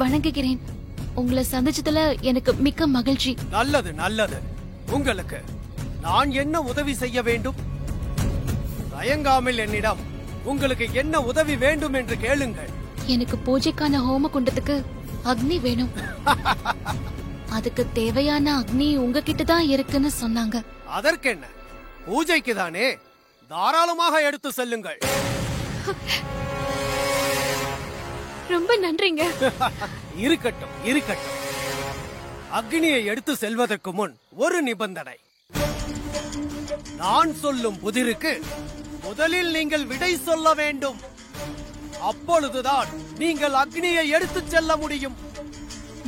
வணங்குகிறேன். உங்களை சந்திச்சதுல எனக்கு மிக்க மகிழ்ச்சி. நல்லது நல்லது. உங்களுக்கு நான் என்ன உதவி செய்ய வேண்டும்? தயங்காமல் என்னிடம் உங்களுக்கு என்ன உதவி வேண்டும் என்று கேளுங்கள். எனக்கு பூஜைக்கான ஹோம குண்டத்துக்கு அக்னி வேணும். அதுக்கு தேவையான அக்னி உங்ககிட்ட தான் இருக்குன்னு சொன்னாங்க. அதற்கென்ன, பூஜைக்கு தானே, தாராளமாக எடுத்து செல்லுங்கள். ரொம்ப நன்றிங்க. இருக்கட்டும் இருக்கட்டும். அக்னியை எடுத்து செல்வதற்கு முன் ஒரு நிபந்தனை. நான் சொல்லும் புதிருக்கு முதலில் நீங்கள் விடை சொல்ல வேண்டும். அப்பொழுதுதான் நீங்கள் அக்னியை எடுத்துச் செல்ல முடியும்.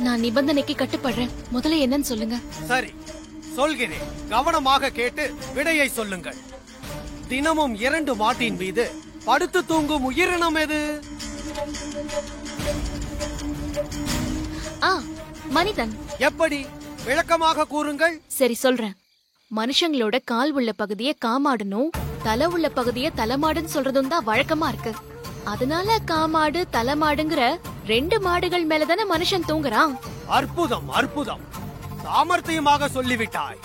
நான் நிபந்தனைக்கு கட்டுப்படுறேன். முதல்ல என்னன்னு சொல்லுங்க. சரி, சொல்கிறேன். கவனமாக கேட்டு விடையை சொல்லுங்கள். தினமும் 2 மாட்டின் மீது படுத்து தூங்கும் உயிரினம் எது? மனிதன். எப்படி? விளக்கமாக கூறுங்கள். சரி சொல்றேன். மனுஷங்களோட கால் உள்ள பகுதியை காமாடுனும் தலை உள்ள பகுதியை தலைமாடுன்னு சொல்றதும் தான் வழக்கமா இருக்கு. அதனால காமாடு தலைமாடுங்கிற 2 மாடுகள் மேலதானே மனுஷன் தூங்குறான். அற்புதம் அற்புதம், சாமர்த்தியமாக சொல்லிவிட்டாய்.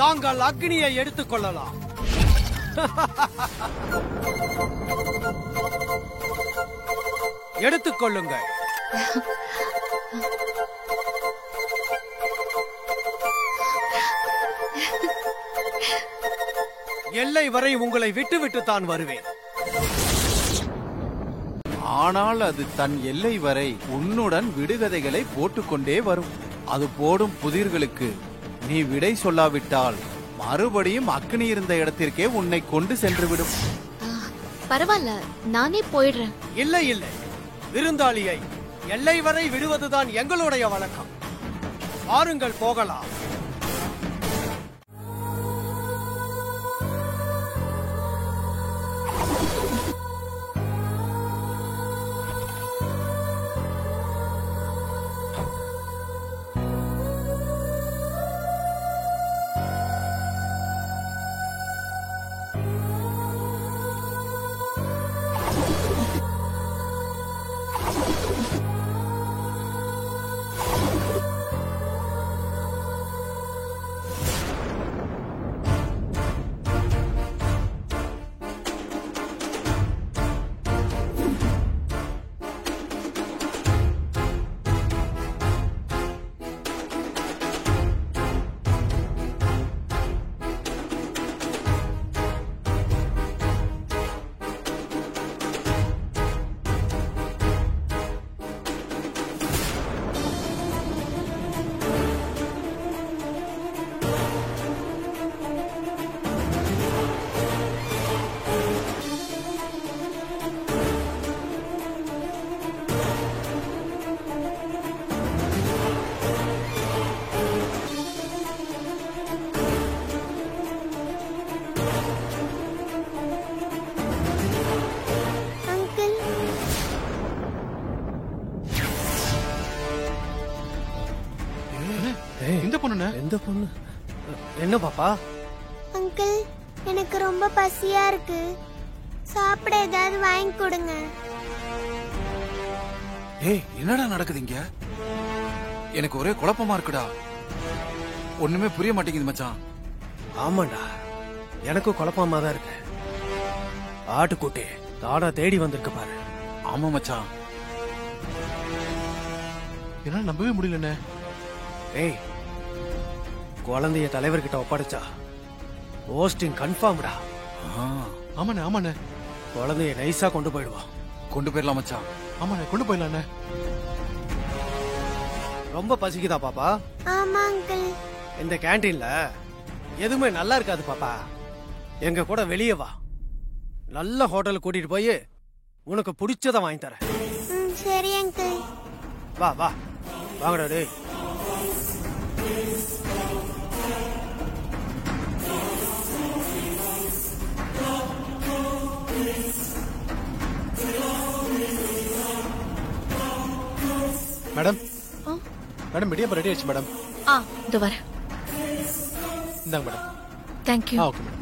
தாங்கள் அக்னியை எடுத்துக் கொள்ளலாம். எடுத்துக் கொள்ளுங்கள். எல்லை வரை உங்களை விட்டு தான் வருவேன். ஆனால் அது தன் எல்லை வரை உன்னுடன் விடுகதைகளை போட்டுக்கொண்டே வரும். அது போடும் புதிர்களுக்கு நீ விடை சொல்லாவிட்டால் மறுபடியும் அக்னி இருந்த இடத்திற்கே உன்னை கொண்டு சென்றுவிடும். பரவாயில்ல, நானே போயிடுறேன். இல்லை இல்லை, விருந்தாளியை எல்லை வரை விடுவதுதான் எங்களுடைய வழக்கம். வாருங்கள், போகலாம். எந்த பொண்ணு? என்ன பாப்பா? அங்கிள், எனக்கு ரொம்ப பசியா இருக்கு. சாப்பிட ஏதாவது வாங்கி கொடுங்க. ஏய், என்னடா நடக்குது இங்க? எனக்கு ஒரே குழப்பமா இருக்குடா. ஒண்ணுமே புரிய மாட்டேங்குது மச்சான். ஆமாண்டா, எனக்கு குழப்பமா தான் இருக்கு. ஆட்டுக்குட்டி தாடா தேடி வந்திருக்கு பாரு. ஆமா மச்சான், என்னால நம்பவே முடியலண்ணே. ஏய், குழந்தைய தலைவர்கிட்ட ஒப்படைச்சா போஸ்டிங் கன்ஃபார்ம்டா. ஆமாண்ணே ஆமாண்ணே, குழந்தைய நைஸா கொண்டு போயிடுவான். கொண்டு போயிடலாம் மச்சான். ஆமாண்ணே, கொண்டு போயிடலாண்ணே. ரொம்ப பசிக்குதா பாப்பா? ஆமா அங்கிள். இந்த கேண்டீன்ல எதுவுமே நல்லா இருக்காது பாப்பா. எங்க கூட வெளியே வா, நல்ல ஹோட்டலுக்கு கூட்டிட்டு போய் உனக்கு பிடிச்சத வாங்கி தரேன். சரி அங்கிள். வா வா, வாங்கடா டேய். மேடம், மேடம் மீடியம் ரெடி ஆயிடுச்சு மேடம். இது வர. இந்தாங்க மேடம். தேங்க்யூ. Okay madam.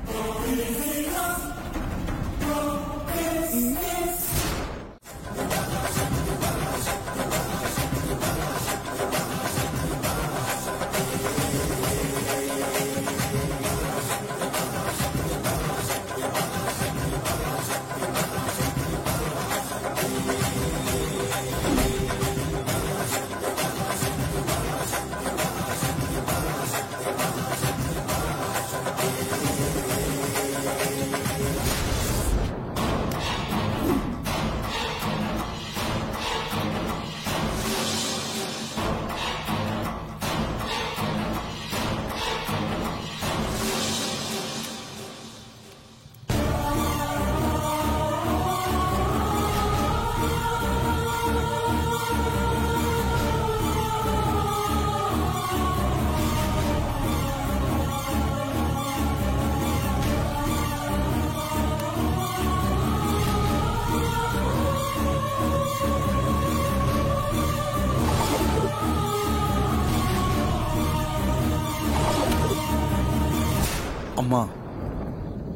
அம்மா,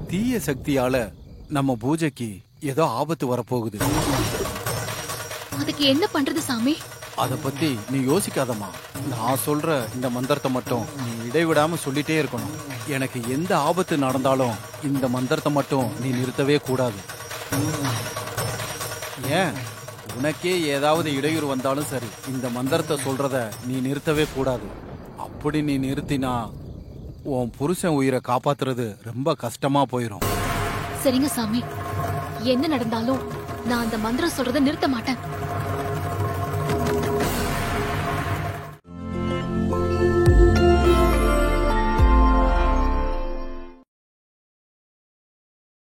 தீய சக்தியால நம்ம பூஜைக்கு ஏதோ ஆபத்து வரப்போகுது. அதுக்கு என்ன பண்றது சாமி? அத பத்தி நீ யோசிக்காதம்மா. நான் சொல்ற இந்த மந்திரத்தை மட்டும் நீ இடைவிடாம சொல்லிட்டே இருக்கணும். எனக்கு எந்த ஆபத்து நடந்தாலும் இந்த மந்திரத்தை மட்டும் நீ நிறுத்தவே கூடாது. ஏன், உனக்கே ஏதாவது இடையூறு வந்தாலும் சரி, இந்த மந்திரத்தை சொல்றத நீ நிறுத்தவே கூடாது. அப்படி நீ நிறுத்தினா உன் புருஷன் உயிரை காப்பாத்துறது ரொம்ப கஷ்டமா போயிரும். சரிங்க சாமி, என்ன நடந்தாலும் நான் அந்த மந்திரம் சொல்றதை நிறுத்த மாட்டேன்.